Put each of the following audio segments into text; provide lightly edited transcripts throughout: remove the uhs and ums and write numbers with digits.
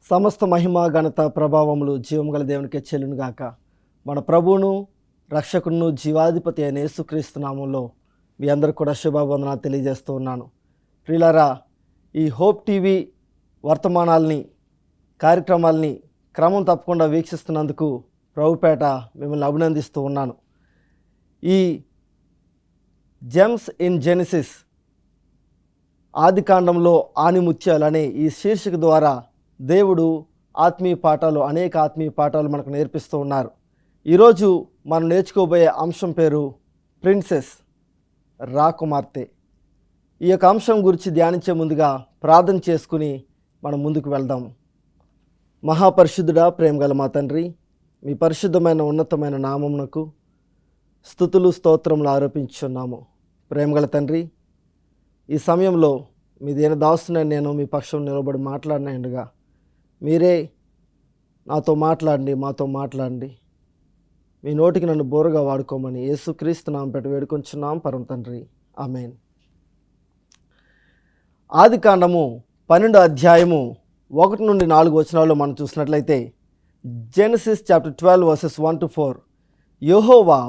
సమస్త మహిమ ఘనత ప్రభావములు జీవం గల దేవునికే చెల్లునుగాక. మన ప్రభువును రక్షకును జీవాధిపతి అయిన యేసుక్రీస్తు నామంలో మీ అందరికి కూడా శుభవందనాలు తెలియజేస్తూ ఉన్నాను. ప్రియులారా, ఈ హోప్ టీవీ వర్తమానాల్ని కార్యక్రమాల్ని క్రమం తప్పకుండా వీక్షిస్తున్నందుకు ప్రభుపేట మిమ్మల్ని అభినందిస్తూ ఉన్నాను. ఈ జెమ్స్ ఇన్ జెనిసిస్ ఆదికాండంలో ఆణిముత్యాలు అనే ఈ శీర్షిక ద్వారా దేవుడు అనేక ఆత్మీయ పాఠాలు మనకు నేర్పిస్తూ ఉన్నారు. ఈరోజు మనం నేర్చుకోబోయే అంశం పేరు ప్రిన్సెస్, రాకుమార్తె. ఈ యొక్క అంశం గురించి ధ్యానించే ముందుగా ప్రార్థన చేసుకుని మనం ముందుకు వెళ్దాం. మహాపరిశుద్ధుడా, ప్రేమగల మా తండ్రి, మీ పరిశుద్ధమైన ఉన్నతమైన నామమునకు స్తుతులు స్తోత్రములు ఆరోపించున్నాము. ప్రేమగల తండ్రి, ఈ సమయంలో మీ దేని దాసునని నేను మీ పక్షం నిలబడి మాట్లాడినగా మీరే నాతో మాతో మాట్లాడండి. మీ నోటికి నన్ను బోరుగా వాడుకోమని యేసుక్రీస్తు నామం పెట్టి వేడుకొంచున్నాం పరమ తండ్రి, ఆమేన్. ఆదికాండము 12వ అధ్యాయము 1 నుండి 4 వచనాల్లో మనం చూసినట్లయితే, జెనసిస్ చాప్టర్ 12 వర్సెస్ 1-4. యెహోవా,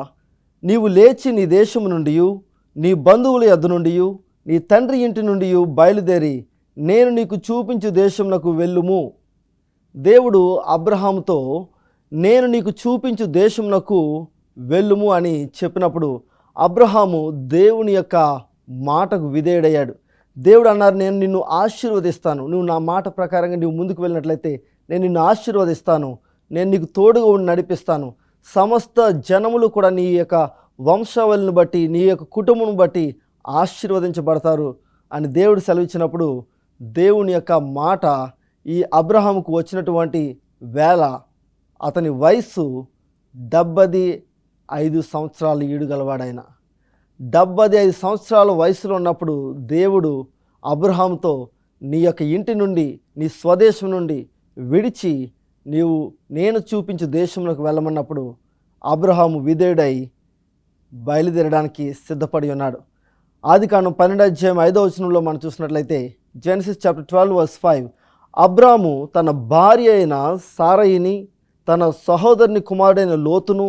నీవు లేచి నీ దేశము నుండి, నీ బంధువుల యొద్ద నుండి, నీ తండ్రి ఇంటి నుండి బయలుదేరి నేను నీకు చూపించు దేశమునకు వెళ్ళుము. దేవుడు అబ్రహాముతో నేను నీకు చూపించు దేశమునకు వెళ్ళుము అని చెప్పినప్పుడు అబ్రహాము దేవుని యొక్క మాటకు విధేయుడయ్యాడు. దేవుడు అన్నారు, నేను నిన్ను ఆశీర్వదిస్తాను, నువ్వు నా మాట ప్రకారంగా నువ్వు ముందుకు వెళ్ళినట్లయితే నేను నిన్ను ఆశీర్వదిస్తాను, నేను నీకు తోడుగా ఉండి నడిపిస్తాను, సమస్త జనములు కూడా నీ యొక్క వంశావళిని బట్టి నీ యొక్క కుటుంబం బట్టి ఆశీర్వదించబడతారు అని దేవుడు సెలవిచ్చినప్పుడు దేవుని యొక్క మాట ఈ అబ్రహాముకు వచ్చినటువంటి వేళ అతని వయస్సు 75 సంవత్సరాలు ఈడుగలవాడైన. 75 సంవత్సరాల వయసులో ఉన్నప్పుడు దేవుడు అబ్రహాముతో నీ యొక్క ఇంటి నుండి, నీ స్వదేశం నుండి విడిచి నేను చూపించు దేశంలోకి వెళ్ళమన్నప్పుడు అబ్రహాము విధేయుడై బయలుదేరడానికి సిద్ధపడి ఉన్నాడు. ఆదికాండం 12వ అధ్యాయం 5వ వచనంలో మనం చూసినట్లయితే, జెనసిస్ చాప్టర్ 12 వర్స్ 5, అబ్రాము తన భార్య అయిన సారయిని, తన సహోదరుని కుమారుడైన లోతును,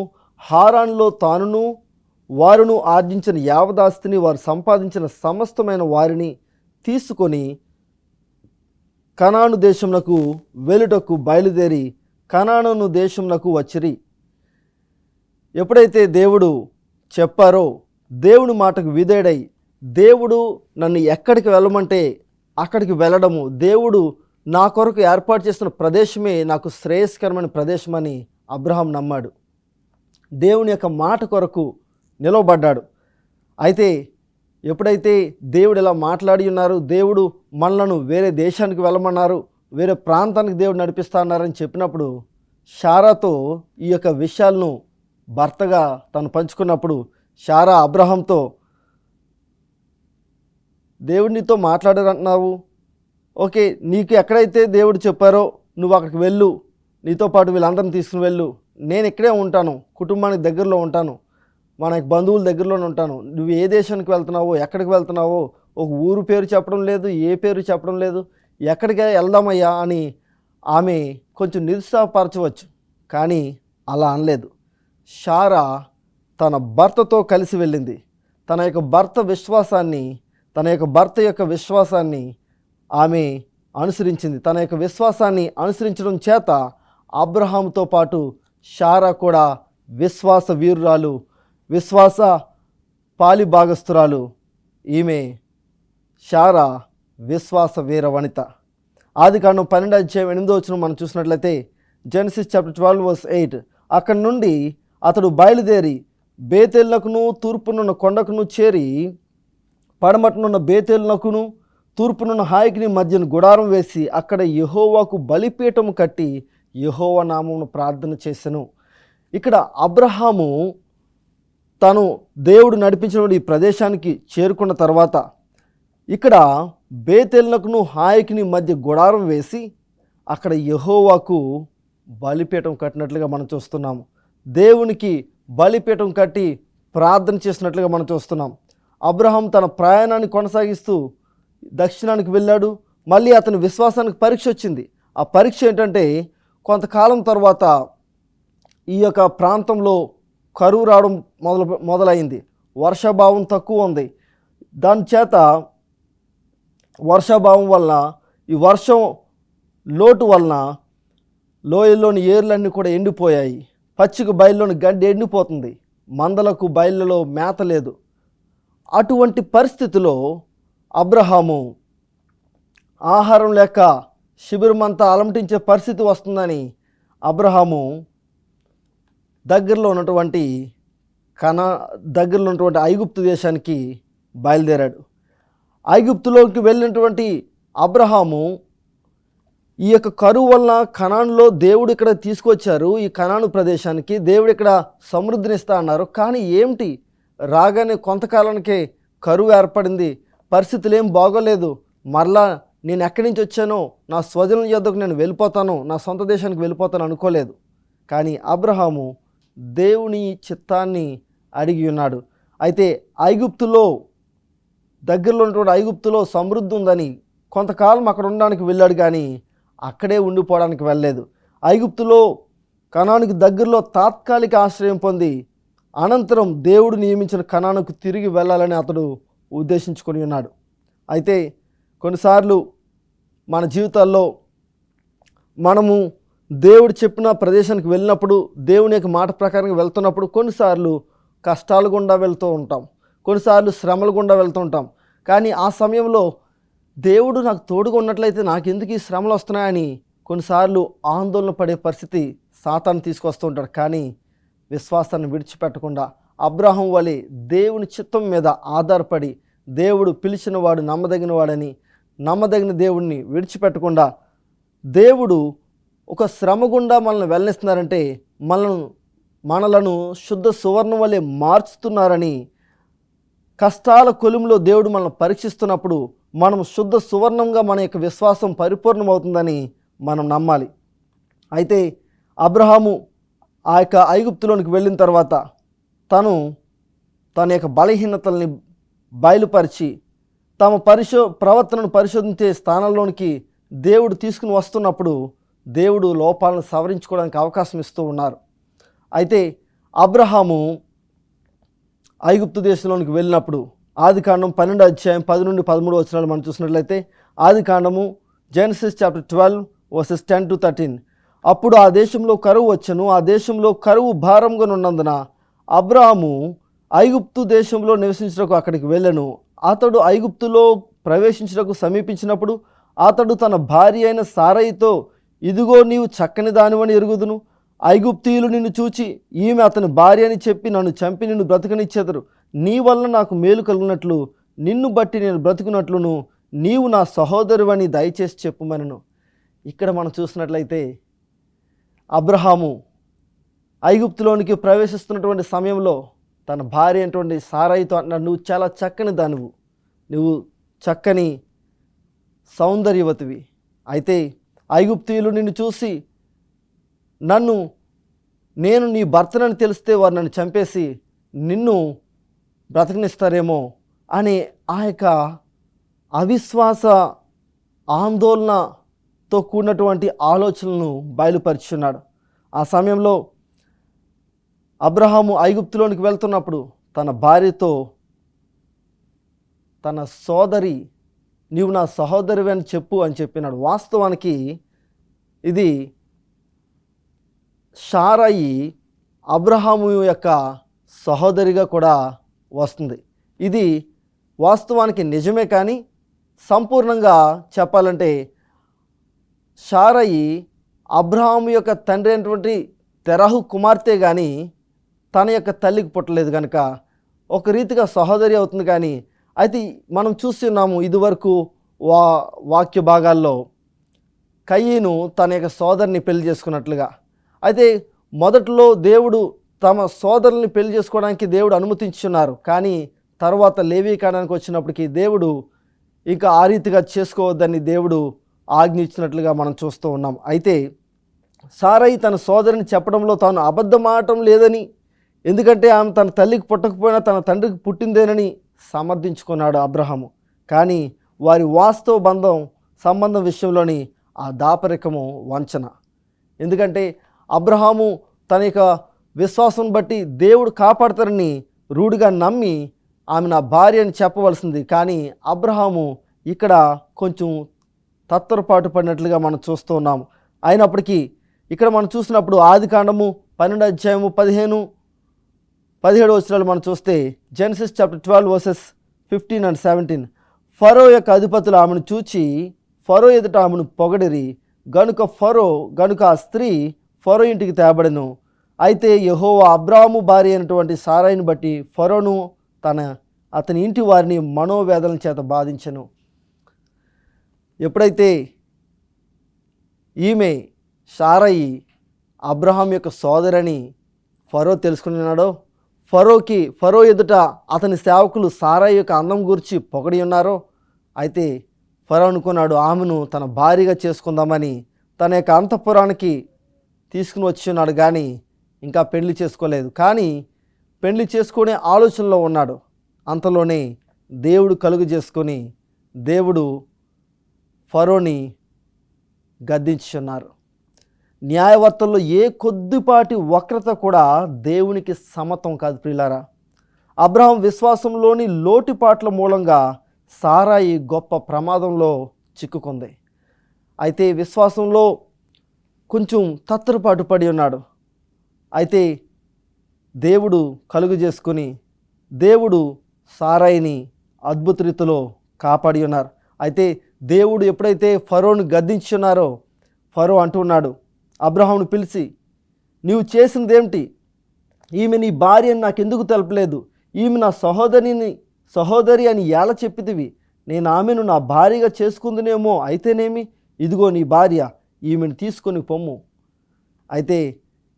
హారాన్లో తానును వారును ఆర్జించిన యావదాస్తిని, వారు సంపాదించిన సమస్తమైన వారిని తీసుకొని కనాను దేశమునకు వెలుటకు బయలుదేరి కనాను దేశమునకు వచ్చిరి. ఎప్పుడైతే దేవుడు చెప్పారో దేవుని మాటకు విధేయుడై దేవుడు నన్ను ఎక్కడికి వెళ్ళమంటే అక్కడికి వెళ్ళడము, దేవుడు నా కొరకు ఏర్పాటు చేస్తున్న ప్రదేశమే నాకు శ్రేయస్కరమైన ప్రదేశమని అబ్రహాం నమ్మాడు. దేవుని యొక్క మాట కొరకు నిలవబడ్డాడు. అయితే ఎప్పుడైతే దేవుడు ఇలా మాట్లాడి ఉన్నారు, దేవుడు మనలను వేరే దేశానికి వెళ్ళమన్నారు, వేరే ప్రాంతానికి దేవుడు నడిపిస్తా అన్నారని చెప్పినప్పుడు శారాతో ఈ యొక్క విషయాలను భర్తగా తను పంచుకున్నప్పుడు శారా అబ్రహాంతో, దేవుడు నీతో మాట్లాడారంటున్నావు, ఓకే, నీకు ఎక్కడైతే దేవుడు చెప్పారో నువ్వు అక్కడికి వెళ్ళు, నీతో పాటు వీళ్ళందరిని తీసుకుని వెళ్ళు, నేను ఇక్కడే ఉంటాను, కుటుంబానికి దగ్గరలో ఉంటాను, మన బంధువుల దగ్గరలోనే ఉంటాను, నువ్వు ఏ దేశానికి వెళ్తున్నావో ఎక్కడికి వెళ్తున్నావో ఒక ఊరు పేరు చెప్పడం లేదు, ఏ పేరు చెప్పడం లేదు, ఎక్కడికి వెళ్దామయ్యా అని ఆమె కొంచెం నిరుత్సాహపరచవచ్చు, కానీ అలా అనలేదు. శారా తన భర్తతో కలిసి వెళ్ళింది. తన యొక్క భర్త యొక్క విశ్వాసాన్ని ఆమె అనుసరించింది. తన యొక్క విశ్వాసాన్ని అనుసరించడం చేత అబ్రహాముతో పాటు శారా కూడా విశ్వాస వీరురాలు, విశ్వాస పాలిభాగస్తురాలు. ఈమె శారా విశ్వాస వీర వనిత. ఆదికాండం 12వ అధ్యాయం 8వ వచనం మనం చూసినట్లయితే, జెనసిస్ చాప్టర్ 12 వర్స్ 8, అక్కడి నుండి అతడు బయలుదేరి బేతేలునకును తూర్పునున్న కొండకును చేరి పడమటనున్న బేతేలునకును తూర్పునున్న హాయికిని మధ్యన గుడారం వేసి అక్కడ యెహోవాకు బలిపీఠము కట్టి యెహోవా నామమును ప్రార్థన చేసెను. ఇక్కడ అబ్రహాము తను దేవుడు నడిపించిన ఈ ప్రదేశానికి చేరుకున్న తర్వాత ఇక్కడ బేతేలునకును హాయికిని మధ్య గుడారం వేసి అక్కడ యెహోవాకు బలిపీఠం కట్టినట్లుగా మనం చూస్తున్నాము. దేవునికి బలిపీఠం కట్టి ప్రార్థన చేసినట్లుగా మనం చూస్తున్నాం. అబ్రహాం తన ప్రయాణాన్ని కొనసాగిస్తూ దక్షిణానికి వెళ్ళాడు. మళ్ళీ అతని విశ్వాసానికి పరీక్ష వచ్చింది. ఆ పరీక్ష ఏంటంటే కొంతకాలం తర్వాత ఈ యొక్క ప్రాంతంలో కరువు రావడం మొదలైంది. వర్షాభావం తక్కువ ఉంది. దాని చేత వర్షాభావం వలన ఈ వర్షం లోటు వలన లోయల్లోని ఏర్లన్నీ కూడా ఎండిపోయాయి. పచ్చిక బయల్లోని గడ్డి ఎండిపోతుంది. మందలకు బయళ్ళలో మేత లేదు. అటువంటి పరిస్థితిలో అబ్రహాము ఆహారం లేక శిబిరమంతా అలమటించే పరిస్థితి వస్తుందని అబ్రహాము దగ్గరలో ఉన్నటువంటి ఐగుప్తు దేశానికి బయలుదేరాడు. ఐగుప్తులోకి వెళ్ళినటువంటి అబ్రహాము ఈ యొక్క కరువు వలన కనానులో దేవుడు ఇక్కడ తీసుకొచ్చారు. ఈ కనాను ప్రదేశానికి దేవుడు ఇక్కడ సమృద్ధినిస్తా అన్నారు. కానీ ఏమిటి, రాగానే కొంతకాలానికే కరువు ఏర్పడింది. పరిస్థితులు ఏం బాగోలేదు. మరలా నేను ఎక్కడి నుంచి వచ్చానో నా స్వజనుల యొద్దకు నేను వెళ్ళిపోతాను, నా సొంత దేశానికి వెళ్ళిపోతాను అనుకోలేదు. కానీ అబ్రహాము దేవుని చిత్తాన్ని అడిగి ఉన్నాడు. అయితే ఐగుప్తులో దగ్గరలో ఉన్నటువంటి ఐగుప్తులో సమృద్ధి ఉందని కొంతకాలం అక్కడ ఉండడానికి వెళ్ళాడు, కానీ అక్కడే ఉండిపోవడానికి వెళ్ళలేదు. ఐగుప్తులో కనానుకి దగ్గరలో తాత్కాలిక ఆశ్రయం పొంది అనంతరం దేవుడు నియమించిన కనానుకు తిరిగి వెళ్ళాలని అతడు ఉద్దేశించుకొని ఉన్నాడు. అయితే కొన్నిసార్లు మన జీవితాల్లో మనము దేవుడు చెప్పిన ప్రదేశానికి వెళ్ళినప్పుడు, దేవుని యొక్క మాట ప్రకారంగా వెళ్తున్నప్పుడు కొన్నిసార్లు కష్టాలు గుండా వెళ్తూ ఉంటాం, కొన్నిసార్లు శ్రమలు గుండా వెళ్తూ ఉంటాం. కానీ ఆ సమయంలో దేవుడు నాకు తోడుగా ఉన్నట్లయితే నాకు ఎందుకు ఈ శ్రమలు వస్తున్నాయని కొన్నిసార్లు ఆందోళన పడే పరిస్థితి సాతాను తీసుకొస్తూ ఉంటాడు. కానీ విశ్వాసాన్ని విడిచిపెట్టకుండా అబ్రహాం వలె దేవుని చిత్తం మీద ఆధారపడి దేవుడు పిలిచిన వాడు నమ్మదగిన వాడని నమ్మదగిన దేవుడిని విడిచిపెట్టకుండా దేవుడు ఒక శ్రమ గుండా మనల్ని వెళ్ళనిస్తున్నారంటే మనలను శుద్ధ సువర్ణం వలె మార్చుతున్నారని, కష్టాల కొలుములో దేవుడు మనల్ని పరీక్షిస్తున్నప్పుడు మనం శుద్ధ సువర్ణంగా మన యొక్క విశ్వాసం పరిపూర్ణమవుతుందని మనం నమ్మాలి. అయితే అబ్రహాము ఆ యొక్క ఐగుప్తులోనికి వెళ్ళిన తర్వాత తన యొక్క బలహీనతల్ని బయలుపరిచి తమ ప్రవర్తనను పరిశోధించే స్థానంలోనికి దేవుడు తీసుకుని వస్తున్నప్పుడు దేవుడు లోపాలను సవరించుకోవడానికి అవకాశం ఇస్తూ ఉన్నారు. అయితే అబ్రహాము ఐగుప్తు దేశంలోనికి వెళ్ళినప్పుడు ఆదికాండం 12 అధ్యాయం 10 నుండి 13 వచనాలు మనం చూసినట్లయితే, ఆదికాండము జెనసిస్ చాప్టర్ 12 వర్సెస్ 10 to 13. అప్పుడు ఆ దేశంలో కరువు వచ్చెను. ఆ దేశంలో కరువు భారంగా ఉన్నందున అబ్రహాము ఐగుప్తు దేశంలో నివసించుటకు అక్కడికి వెళ్ళెను. అతడు ఐగుప్తులో ప్రవేశించుటకు సమీపించినప్పుడు అతడు తన భార్య అయిన సారయితో, ఇదిగో నీవు చక్కని దానివని ఎరుగుదును. ఐగుప్తీయులు నిన్ను చూచి ఈమె అతని భార్య అని చెప్పి నన్ను చంపి నిన్ను బ్రతకనిచ్చెదరు. నీ వల్ల నాకు మేలు కలిగినట్లు నిన్ను బట్టి నేను బ్రతుకున్నట్లును నీవు నా సహోదరువని దయచేసి చెప్పుమనను. ఇక్కడ మనం చూసినట్లయితే అబ్రహాము ఐగుప్తులోనికి ప్రవేశిస్తున్నటువంటి సమయంలో తన భార్య అయినటువంటి సారాయితో అంటున్నాడు, నువ్వు చాలా చక్కని దానివు, నువ్వు చక్కని సౌందర్యవతివి. అయితే ఐగుప్తీయులు నిన్ను చూసి నేను నీ భర్తనని తెలిస్తే వారు నన్ను చంపేసి నిన్ను బ్రతకనిస్తారేమో అనే ఆ యొక్క అవిశ్వాస ఆందోళనతో కూడినటువంటి ఆలోచనలను బయలుపరుచున్నాడు. ఆ సమయంలో అబ్రహాము ఐగుప్తులోనికి వెళ్తున్నప్పుడు తన భార్యతో, తన సోదరి నీవు నా సహోదరివి అని చెప్పు అని చెప్పినాడు. వాస్తవానికి ఇది షారాయి అబ్రహాము యొక్క సహోదరిగా కూడా వస్తుంది. ఇది వాస్తవానికి నిజమే, కానీ సంపూర్ణంగా చెప్పాలంటే షారాయి అబ్రహాము యొక్క తండ్రి అయినటువంటి తెరహు కుమార్తె కానీ తన యొక్క తల్లికి పుట్టలేదు కనుక ఒక రీతిగా సహోదరి అవుతుంది. కానీ అయితే మనం చూస్తున్నాము ఇదివరకు వాక్య భాగాల్లో కయీను తన యొక్క సోదరిని పెళ్లి చేసుకున్నట్లుగా. అయితే మొదట్లో దేవుడు తమ సోదరుల్ని పెళ్లి చేసుకోవడానికి దేవుడు అనుమతించున్నారు. కానీ తర్వాత లేవీ కాండానికి వచ్చినప్పటికీ దేవుడు ఇంకా ఆ రీతిగా చేసుకోవద్దని దేవుడు ఆజ్ఞ ఇచ్చినట్లుగా మనం చూస్తూ ఉన్నాం. అయితే సారయి తన సోదరిని చెప్పడంలో తాను అబద్ధం ఆడటం లేదని, ఎందుకంటే ఆమె తన తల్లికి పుట్టకపోయినా తన తండ్రికి పుట్టిందేనని సమర్థించుకున్నాడు అబ్రహాము. కానీ వారి వాస్తవ సంబంధం విషయంలోని ఆ దాపరికము వంచన. ఎందుకంటే అబ్రహాము తన యొక్క విశ్వాసం బట్టి దేవుడు కాపాడతారని రూఢిగా నమ్మి ఆమె నా భార్య అని చెప్పవలసింది. కానీ అబ్రహాము ఇక్కడ కొంచెం తత్తరపాటు పడినట్లుగా మనం చూస్తూ ఉన్నాము. అయినప్పటికీ ఇక్కడ మనం చూసినప్పుడు ఆదికాండము 12 అధ్యాయము 17 వచనాలు మనం చూస్తే, జెనసిస్ చాప్టర్ 12 వర్సెస్ 15 and 17, ఫరో యొక్క అధిపతులు ఆమెను చూచి ఫరో ఎదుట ఆమెను పొగడిరి, గనుక ఆ స్త్రీ ఫరో ఇంటికి తేబడెను. అయితే యెహోవా అబ్రాహాము భార్య అయినటువంటి సారాయిని బట్టి ఫరోను అతని ఇంటి వారిని మనోవేదన చేత బాధించెను. ఎప్పుడైతే ఈమె సారాయి అబ్రహాం యొక్క సోదరని ఫరో తెలుసుకున్నాడో, ఫరో ఎదుట అతని సేవకులు సారాయి యొక్క అందం గురించి పొగడి ఉన్నారో, అయితే ఫరో అనుకున్నాడు ఆమెను తన భార్యగా చేసుకుందామని తన యొక్క అంతఃపురానికి తీసుకుని వచ్చి ఉన్నాడు. కానీ ఇంకా పెళ్లి చేసుకోలేదు. కానీ పెళ్లి చేసుకునే ఆలోచనలో ఉన్నాడు. అంతలోనే దేవుడు కలుగు చేసుకొని దేవుడు ఫరోని గద్దించున్నారు. న్యాయవర్తనలో ఏ కొద్దిపాటి వక్రత కూడా దేవునికి సమతం కాదు ప్రియులారా. అబ్రహాం విశ్వాసంలోని లోటుపాట్ల మూలంగా సారాయి గొప్ప ప్రమాదంలో చిక్కుకుంది. అయితే విశ్వాసంలో కొంచెం తత్తరపాటు పడి ఉన్నాడు. అయితే దేవుడు కలుగు చేసుకుని దేవుడు సారాయిని అద్భుత రీతిలో కాపాడి ఉన్నారు. అయితే దేవుడు ఎప్పుడైతే ఫరోను గద్దించున్నారో, ఫరో అంటున్నాడు అబ్రహామును పిలిచి, నీవు చేసిందేమిటి? ఈమె నీ భార్య అని నాకెందుకు తెలపలేదు? ఈమె నా సహోదరి అని ఎలా చెప్పితివి? నేను ఆమెను నా భార్యగా చేసుకుందునేమో. అయితేనేమి, ఇదిగో నీ భార్య, ఈమెను తీసుకొని పొమ్ము. అయితే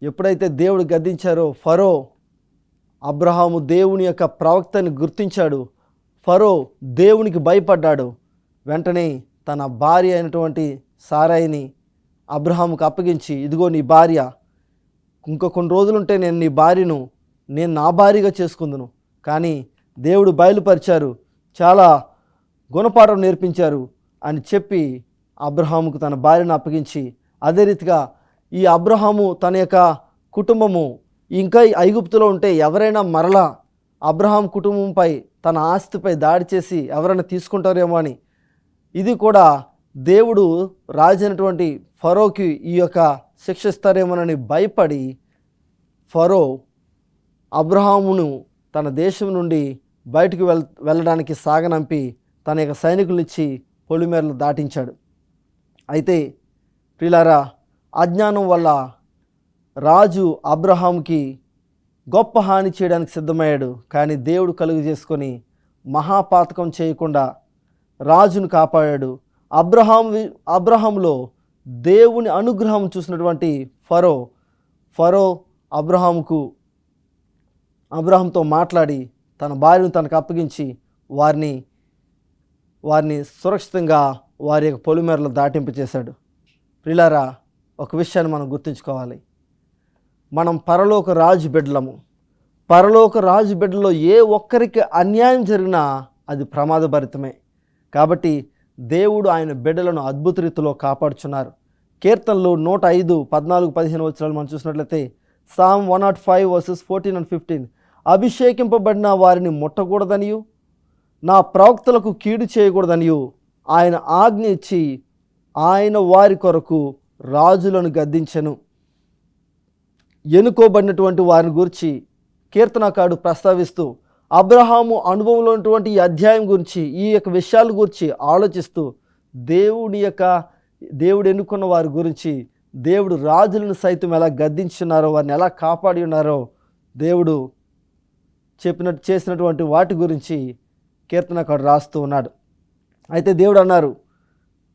ఎప్పుడైతే దేవుడు గద్దించారో ఫరో, అబ్రహాము దేవుని యొక్క ప్రవక్తని గుర్తించాడు. ఫరో దేవునికి భయపడ్డాడు. వెంటనే తన భార్య అయినటువంటి సారాయిని అబ్రహాముకు అప్పగించి, ఇదిగో నీ భార్య, ఇంకో కొన్ని రోజులుంటే నేను నా భార్యగా చేసుకుందును. కానీ దేవుడు బయలుపరిచారు, చాలా గుణపాఠం నేర్పించారు అని చెప్పి అబ్రహాముకు తన భార్యను అప్పగించి, అదే రీతిగా ఈ అబ్రహాము తన యొక్క కుటుంబము ఇంకా ఐగుప్తులో ఉంటే ఎవరైనా మరలా అబ్రహాం కుటుంబంపై తన ఆస్తిపై దాడి చేసి ఎవరైనా తీసుకుంటారేమో అని, ఇది కూడా దేవుడు రాజైనటువంటి ఫరోకి ఈ యొక్క శిక్ష ఇస్తారేమోనని భయపడి ఫరో అబ్రహామును తన దేశం నుండి బయటకు వెళ్ళడానికి సాగనంపి తన యొక్క సైనికులిచ్చి పొలిమేరలు దాటించాడు. అయితే ప్రియులారా, అజ్ఞానం వల్ల రాజు అబ్రహాంకి గొప్ప హాని చేయడానికి సిద్ధమయ్యాడు. కానీ దేవుడు కలుగు చేసుకొని మహాపాతకం చేయకుండా రాజును కాపాడాడు. అబ్రహాంలో దేవుని అనుగ్రహం చూసినటువంటి ఫరో అబ్రహాంతో మాట్లాడి తన భార్యను తనకు అప్పగించి వారిని సురక్షితంగా వారి యొక్క పొలిమేరలో దాటింపు చేశాడు. ప్రియులారా, ఒక విషయాన్ని మనం గుర్తుంచుకోవాలి. మనం పరలోక రాజు బిడ్డలము. పరలోక రాజు బిడ్డలో ఏ ఒక్కరికి అన్యాయం జరిగినా అది ప్రమాదభరితమే. కాబట్టి దేవుడు ఆయన బిడ్డలను అద్భుత రీతిలో కాపాడుచున్నారు. కీర్తనలు 105, 14, 15 వచనాలు మనం చూసినట్లయితే, సామ్ 105 వర్సెస్ 14 and 15, అభిషేకింపబడిన వారిని ముట్టకూడదనియు నా ప్రవక్తలకు కీడు చేయకూడదనియు ఆయన ఆజ్ఞ ఇచ్చి ఆయన వారి కొరకు రాజులను గద్దించెను. ఎన్నుకోబడినటువంటి వారిని గురించి కీర్తనకారుడు ప్రస్తావిస్తూ అబ్రహాము అనుభవంలో ఉన్నటువంటి ఈ అధ్యాయం గురించి, ఈ యొక్క విషయాల గురించి ఆలోచిస్తూ దేవుడు ఎన్నుకున్న వారి గురించి, దేవుడు రాజులను సైతం ఎలా గద్దించున్నారో, వారిని ఎలా కాపాడి ఉన్నారో దేవుడు చేసినటువంటి వాటి గురించి కీర్తనకారుడు రాస్తూ ఉన్నాడు. అయితే దేవుడు అన్నారు,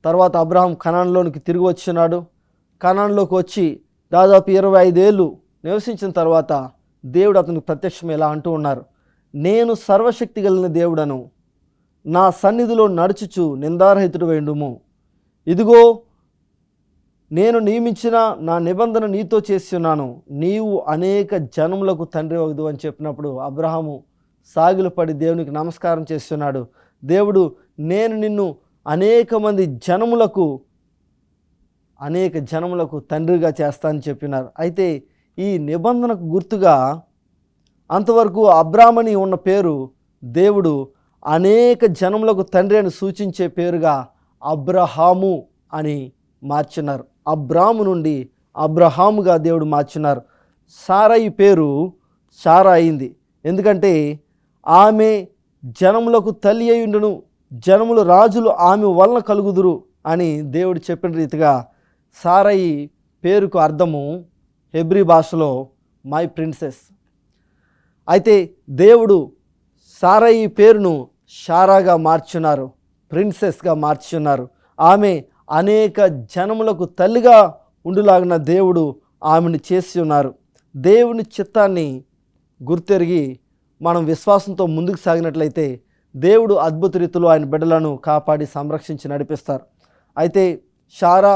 తర్వాత అబ్రహాం కనానులోనికి తిరిగి వచ్చినాడు. కనానులోకి వచ్చి దాదాపు 25 ఏళ్ళు నివసించిన తర్వాత దేవుడు అతనికి ప్రత్యక్షం ఎలా అంటూ ఉన్నారు, నేను సర్వశక్తి కలిగిన దేవుడను, నా సన్నిధిలో నడుచుచు నిందారహితుడు వేండుము. ఇదిగో నేను నియమించిన నా నిబంధన నీతో చేస్తున్నాను, నీవు అనేక జనములకు తండ్రి వగదు అని చెప్పినప్పుడు అబ్రహాము సాగిలపడి దేవునికి నమస్కారం చేస్తున్నాడు. దేవుడు, నేను నిన్ను అనేక మంది జనములకు అనేక జనములకు తండ్రిగా చేస్తానని చెప్పినారు. అయితే ఈ నిబంధనకు గుర్తుగా అంతవరకు అబ్రామని ఉన్న పేరు దేవుడు అనేక జనములకు తండ్రి అని సూచించే పేరుగా అబ్రహాము అని మార్చినారు. అబ్రాము నుండి అబ్రహాముగా దేవుడు మార్చినారు. సారయి పేరు సారా అయింది. ఎందుకంటే ఆమె జనములకు తల్లి అయ్యుండును, జనములు రాజులు ఆమె వలన కలుగుదురు అని దేవుడు చెప్పిన రీతిగా సారయి పేరుకు అర్థము హెబ్రీ భాషలో మై ప్రిన్సెస్. అయితే దేవుడు సారయి పేరును షారాగా మార్చున్నారు, ప్రిన్సెస్గా మార్చున్నారు. ఆమె అనేక జనములకు తల్లిగా ఉండులాగిన దేవుడు ఆమెను చేసి ఉన్నారు. దేవుని చిత్తాన్ని గుర్తెరిగి మనం విశ్వాసంతో ముందుకు సాగినట్లయితే దేవుడు అద్భుత రీతిలో ఆయన బిడ్డలను కాపాడి సంరక్షించి నడిపిస్తారు. అయితే షారా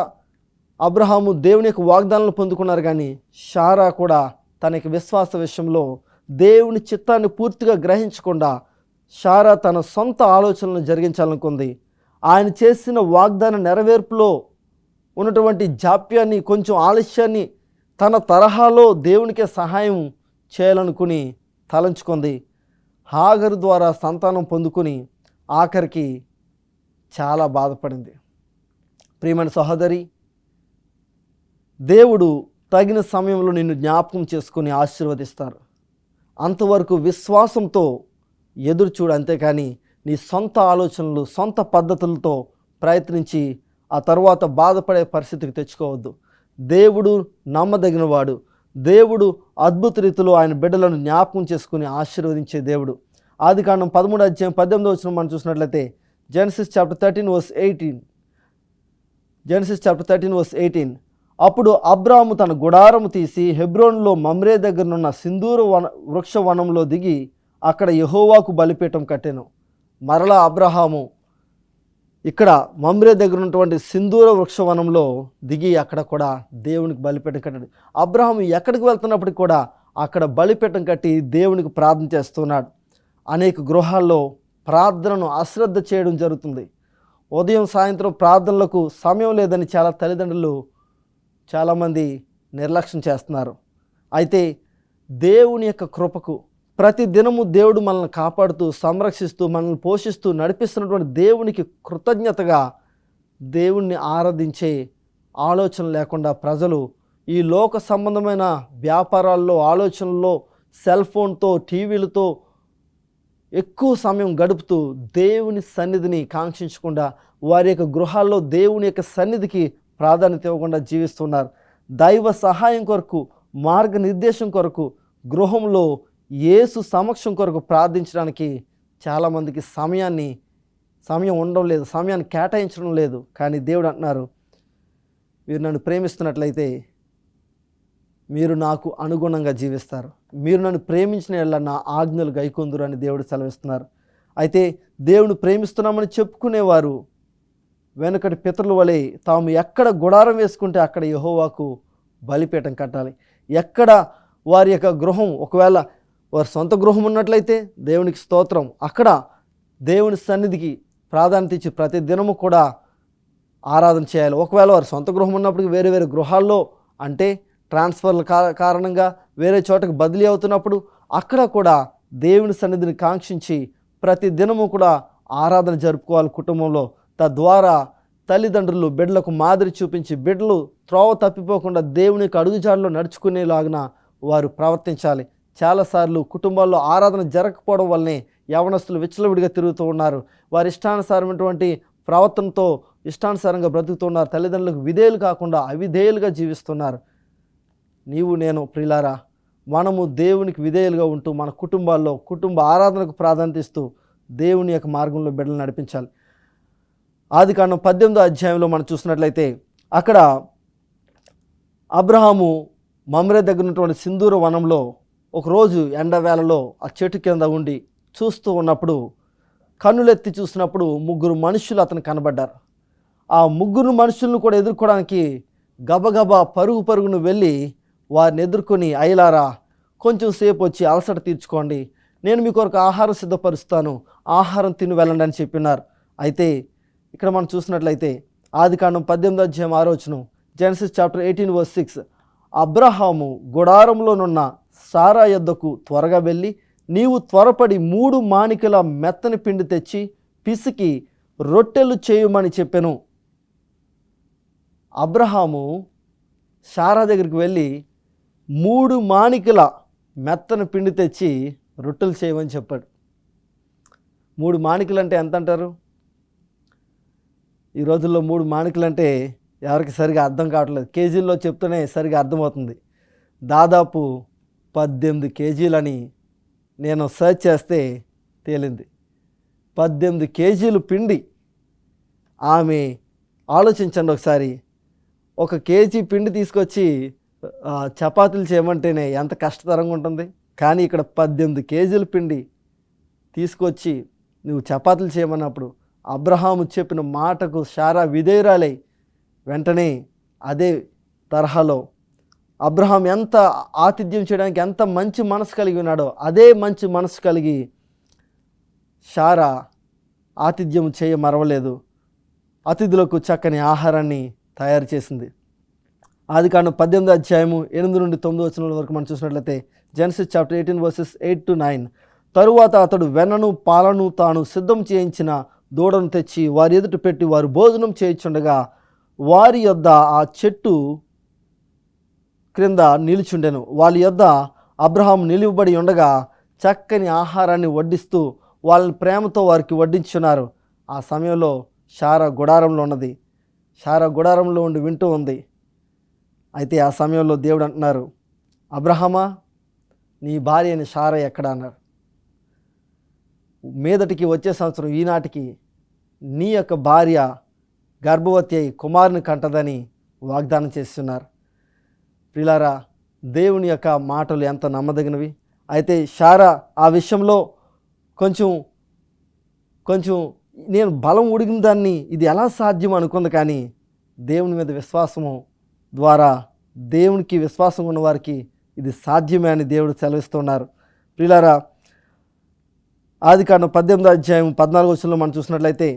అబ్రహాము దేవుని యొక్క వాగ్దానాలు పొందుకున్నారు, కానీ షారా కూడా తన యొక్క విశ్వాస విషయంలో దేవుని చిత్తాన్ని పూర్తిగా గ్రహించకుండా షారా తన సొంత ఆలోచనలను జరిగించాలనుకుంది. ఆయన చేసిన వాగ్దాన నెరవేర్పులో ఉన్నటువంటి జాప్యాన్ని, కొంచెం ఆలస్యాన్ని తన తరహాలో దేవునికే సహాయం చేయాలనుకుని తలంచుకుంది. హాగరు ద్వారా సంతానం పొందుకుని ఆఖరికి చాలా బాధపడింది. ప్రియమైన సహోదరి, దేవుడు తగిన సమయంలో నిన్ను జ్ఞాపకం చేసుకుని ఆశీర్వదిస్తారు. అంతవరకు విశ్వాసంతో ఎదురు చూడు, అంతేకాని నీ సొంత ఆలోచనలు, సొంత పద్ధతులతో ప్రయత్నించి ఆ తర్వాత బాధపడే పరిస్థితికి తెచ్చుకోవద్దు. దేవుడు నమ్మదగినవాడు. దేవుడు అద్భుత రీతిలో ఆయన బిడ్డలను జ్ఞాపకం చేసుకుని ఆశీర్వదించే దేవుడు. ఆదికాండం 13:18 మనం చూసినట్లయితే జెనసిస్ చాప్టర్ 13:18 అప్పుడు అబ్రాము తన గుడారము తీసి హెబ్రోన్లో మమ్రే దగ్గరనున్న సింధూర వృక్ష వనంలో దిగి అక్కడ యెహోవాకు బలిపీఠం కట్టెను. మరలా అబ్రహాము ఇక్కడ మమ్రే దగ్గర ఉన్నటువంటి సింధూర వృక్షవనంలో దిగి అక్కడ కూడా దేవునికి బలిపీఠం కట్టాడు. అబ్రహాము ఎక్కడికి వెళ్తున్నప్పటికి కూడా అక్కడ బలిపీఠం కట్టి దేవునికి ప్రార్థన చేస్తున్నాడు. అనేక గృహాల్లో ప్రార్థనను అశ్రద్ధ చేయడం జరుగుతుంది. ఉదయం సాయంత్రం ప్రార్థనలకు సమయం లేదని చాలా తల్లిదండ్రులు చాలామంది నిర్లక్ష్యం చేస్తున్నారు. అయితే దేవుని యొక్క కృపకు ప్రతి దినము దేవుడు మనల్ని కాపాడుతూ, సంరక్షిస్తూ, మనల్ని పోషిస్తూ నడిపిస్తున్నటువంటి దేవునికి కృతజ్ఞతగా దేవుణ్ణి ఆరాధించే ఆలోచన లేకుండా ప్రజలు ఈ లోక సంబంధమైన వ్యాపారాల్లో, ఆలోచనల్లో, సెల్ ఫోన్తో, టీవీలతో ఎక్కువ సమయం గడుపుతూ దేవుని సన్నిధిని కాంక్షించకుండా వారి యొక్క గృహాల్లో దేవుని యొక్క సన్నిధికి ప్రాధాన్యత ఇవ్వకుండా జీవిస్తున్నారు. దైవ సహాయం కొరకు, మార్గనిర్దేశం కొరకు, గృహంలో యేసు సమక్షం కొరకు ప్రార్థించడానికి చాలామందికి సమయం ఉండడం లేదు, సమయాన్ని కేటాయించడం లేదు. కానీ దేవుడు అంటున్నారు, మీరు నన్ను ప్రేమిస్తున్నట్లయితే మీరు నాకు అనుగుణంగా జీవిస్తారు, మీరు నన్ను ప్రేమించిన యెడల నా ఆజ్ఞలు గైకొందురు అని దేవుడు సెలవిస్తున్నారు. అయితే దేవుని ప్రేమిస్తున్నామని చెప్పుకునేవారు వెనుకటి పితరుల వలె తాము ఎక్కడ గుడారం వేసుకుంటే అక్కడ యెహోవాకు బలిపీఠం కట్టాలి. ఎక్కడ వారి యొక్క గృహం, ఒకవేళ వారి సొంత గృహం ఉన్నట్లయితే దేవునికి స్తోత్రం, అక్కడ దేవుని సన్నిధికి ప్రాధాన్యత ఇచ్చి ప్రతి దినము కూడా ఆరాధన చేయాలి. ఒకవేళ వారి సొంత గృహం ఉన్నప్పటికీ వేరే వేరే గృహాల్లో, అంటే ట్రాన్స్ఫర్ల కారణంగా వేరే చోటకు బదిలీ అవుతున్నప్పుడు అక్కడ కూడా దేవుని సన్నిధిని కాంక్షించి ప్రతి దినము కూడా ఆరాధన జరుపుకోవాలి కుటుంబంలో. తద్వారా తల్లిదండ్రులు బిడ్డలకు మాదిరి చూపించి బిడ్డలు త్రోవ తప్పిపోకుండా దేవుని యొక్క అడుగుజాడలో నడుచుకునేలాగిన వారు ప్రవర్తించాలి. చాలాసార్లు కుటుంబాల్లో ఆరాధన జరగకపోవడం వల్లనే యవనస్తులు విచ్చలవిడిగా తిరుగుతూ ఉన్నారు. వారి ఇష్టానుసారమైనటువంటి ప్రవర్తనతో ఇష్టానుసారంగా బ్రతుకుతున్నారు. తల్లిదండ్రులకు విధేయులు కాకుండా అవిధేయులుగా జీవిస్తున్నారు. నీవు నేను ప్రియులారా, మనము దేవునికి విధేయులుగా ఉంటూ మన కుటుంబాల్లో కుటుంబ ఆరాధనకు ప్రాధాన్యత ఇస్తూ దేవుని యొక్క మార్గంలో బిడ్డలు నడిపించాలి. ఆదికాండం 18 మనం చూసినట్లయితే అక్కడ అబ్రహాము మమ్రే దగ్గర ఉన్నటువంటి సింధూర వనంలో ఒకరోజు ఎండవేళలో ఆ చెట్టు కింద ఉండి చూస్తూ ఉన్నప్పుడు, కన్నులెత్తి చూసినప్పుడు 3 మనుషులు అతను కనబడ్డారు. ఆ 3 మనుషులను కూడా ఎదుర్కోవడానికి గబగబా పరుగును వెళ్ళి వారిని ఎదుర్కొని, అయ్యలారా కొంచెం సేపు వచ్చి అలసట తీర్చుకోండి, నేను మీ కొరకు ఆహారం సిద్ధపరుస్తాను, ఆహారం తిని వెళ్ళండి అని చెప్పినారు. అయితే ఇక్కడ మనం చూసినట్లయితే ఆదికాండం 18 6 జెనసిస్ చాప్టర్ 18:6 అబ్రహాము గుడారంలోనున్న సారా యొద్దకు త్వరగా వెళ్ళి నీవు త్వరపడి 3 మాణికల మెత్తని పిండి తెచ్చి పిసికి రొట్టెలు చేయమని చెప్పెను. అబ్రహాము సారా దగ్గరికి వెళ్ళి 3 మాణికల మెత్తని పిండి తెచ్చి రొట్టెలు చేయమని చెప్పాడు. 3 మాణికలు అంటే ఎంత అంటారు? ఈ రోజుల్లో 3 మాణికలు అంటే ఎవరికి సరిగా అర్థం కావట్లేదు. కేజీల్లో చెప్తూనే సరిగా అర్థమవుతుంది. దాదాపు 18 కేజీలని నేను సర్చ్ చేస్తే తేలింది. 18 కేజీలు పిండి. ఆమె ఆలోచించండి ఒకసారి, 1 కేజీ పిండి తీసుకొచ్చి చపాతీలు చేయమంటేనే ఎంత కష్టతరంగా ఉంటుంది. కానీ ఇక్కడ 18 కేజీల పిండి తీసుకొచ్చి నువ్వు చపాతీలు చేయమన్నప్పుడు అబ్రహాము చెప్పిన మాటకు సారా విధేయురాలై వెంటనే అదే తరహాలో అబ్రహాం ఎంత ఆతిథ్యం చేయడానికి ఎంత మంచి మనసు కలిగి ఉన్నాడో అదే మంచి మనసు కలిగి సారా ఆతిథ్యం చేయ మరవలేదు. అతిథులకు చక్కని ఆహారాన్ని తయారు చేసింది. ఆదికాండం 18:8-9 వరకు మనం చూసినట్లయితే జెనసిస్ చాప్టర్ 18:8-9 తరువాత అతడు వెన్నను పాలను తాను సిద్ధం చేయించిన దూడను తెచ్చి వారి ఎదుట పెట్టి వారు భోజనం చేయించుండగా వారి యొద్ద ఆ చెట్టు క్రింద నిలుచుండెను. వాళ్ళ యొద్ద అబ్రహాం నిలువబడి ఉండగా చక్కని ఆహారాన్ని వడ్డిస్తూ వాళ్ళని ప్రేమతో వారికి వడ్డించున్నారు. ఆ సమయంలో సారా గుడారంలో ఉన్నది. సారా గుడారంలో ఉండి వింటూ ఉంది. అయితే ఆ సమయంలో దేవుడు అంటున్నారు, అబ్రహామా నీ భార్య అయిన సారా ఎక్కడ అన్నారు. మీదటికి వచ్చే సంవత్సరం ఈనాటికి నీ యొక్క భార్య గర్భవతి అయి కుమారుని కంటదని వాగ్దానం చేస్తున్నారు. ప్రియులారా, దేవుని యొక్క మాటలు ఎంత నమ్మదగినవి. అయితే సారా ఆ విషయంలో కొంచెం నేను బలం ఉడిగిన దాన్ని ఇది ఎలా సాధ్యం అనుకుంది. కానీ దేవుని మీద విశ్వాసము ద్వారా దేవునికి విశ్వాసం ఉన్న వారికి ఇది సాధ్యమే అని దేవుడు సెలవిస్తున్నారు. ప్రియులారా, ఆదికాండం 18:14 మనం చూసినట్లయితే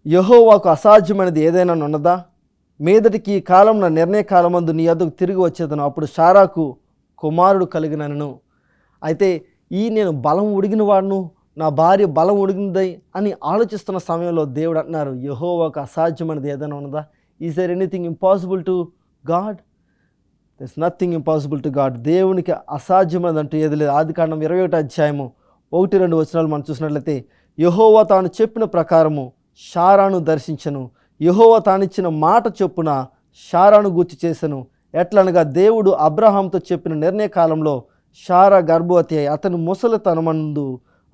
యెహోవాకు అసాధ్యమైనది ఏదైనా ఉన్నదా? మీదటికి ఈ కాలం నా నిర్ణయ కాలమందు నీ యొద్దకు తిరిగి వచ్చేదను, అప్పుడు సారాకు కుమారుడు కలిగినను. అయితే నేను బలం ఉడిగిన వాడును, నా భార్య బలం ఉడిగింది అని ఆలోచిస్తున్న సమయంలో దేవుడు అంటున్నారు, యెహోవాకు అసాధ్యమైనది ఏదైనా ఉన్నదా? Is there anything impossible to God? There is nothing impossible to God. దేవునికి అసాధ్యమైనది అంటూ ఏది లేదు. ఆదికాండం 21:1-2 మనం చూసినట్లయితే యెహోవా తాను చెప్పిన ప్రకారము సారాను దర్శించను. యెహోవా తానిచ్చిన మాట చొప్పున సారాను గూర్చి చేసెను. ఎట్లనగా దేవుడు అబ్రహాంతో చెప్పిన నిర్ణయ కాలంలో సారా గర్భవతి అయి అతని ముసలితనమందు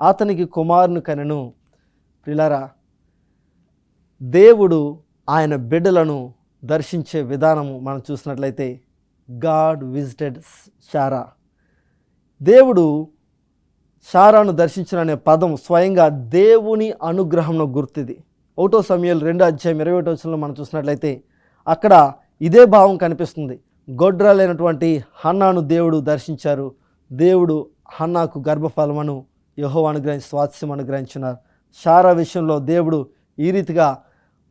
అతనికి కుమారుని కనెను. ప్రియులారా, దేవుడు ఆయన బిడ్డలను దర్శించే విధానము మనం చూసినట్లయితే గాడ్ విజిటెడ్ సారా. దేవుడు సారాను దర్శించిన అనే పదం స్వయంగా దేవుని అనుగ్రహంలో గుర్తుది. 1 సమూయేలు 2:21 మనం చూసినట్లయితే అక్కడ ఇదే భావం కనిపిస్తుంది. గొడ్రాలైనటువంటి హన్నాను దేవుడు దర్శించారు. దేవుడు హన్నాకు గర్భఫలమును యెహోవా అనుగ్రహించి స్వాస్థ్యం అనుగ్రహించున్నారు. సారా విషయంలో దేవుడు ఈ రీతిగా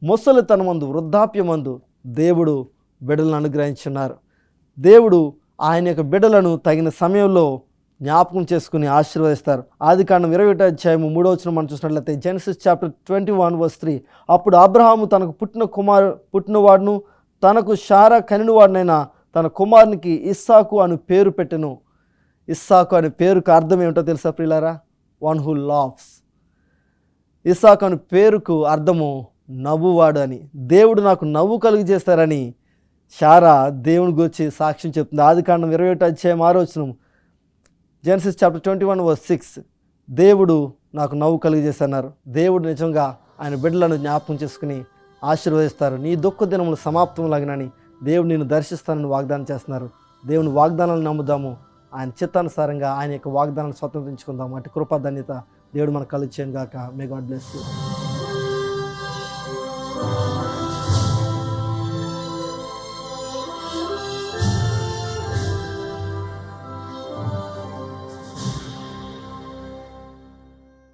ముసలితనమందు వృద్ధాప్యమందు దేవుడు బిడ్డలను అనుగ్రహించున్నారు. దేవుడు ఆయన యొక్క బిడ్డలను తగిన సమయంలో జ్ఞాపకం చేసుకుని ఆశీర్వదిస్తారు. ఆదికాండం 21:3 మనం చూసినట్లయితే జెనసిస్ చాప్టర్ 21:3 అప్పుడు అబ్రహాము తనకు పుట్టినవాడును తనకు సారా కనినవాడినైన తన కుమారునికి ఇస్సాకు అని పేరు పెట్టెను. ఇస్సాకు అనే పేరుకు అర్థం ఏమిటో తెలుసా ప్రియులారా? One who లావ్స్. ఇస్సాకు అనే పేరుకు అర్థము నవ్వువాడు అని. దేవుడు నాకు నవ్వు కలుగు చేస్తారని సారా దేవుని గురించి సాక్ష్యం చెప్తుంది. ఆదికాండం 21:6 జెనసిస్ చాప్టర్ 21:6 దేవుడు నాకు నవ్వు కలుగజేస్తున్నారు. దేవుడు నిజంగా ఆయన బిడ్డలను జ్ఞాపకం చేసుకుని ఆశీర్వదిస్తారు. నీ దుఃఖ దినములు సమాప్తం లాగినని దేవుడు నిన్ను దర్శిస్తానని వాగ్దానం చేస్తున్నారు. దేవుని వాగ్దానాలను నమ్ముదాము. ఆయన చిత్తానుసారంగా ఆయన యొక్క వాగ్దానాలను స్వతంత్రించుకుందాం. అటు కృపా ధన్యత దేవుడు మనకు కలుగచేయను గాక. May God bless you.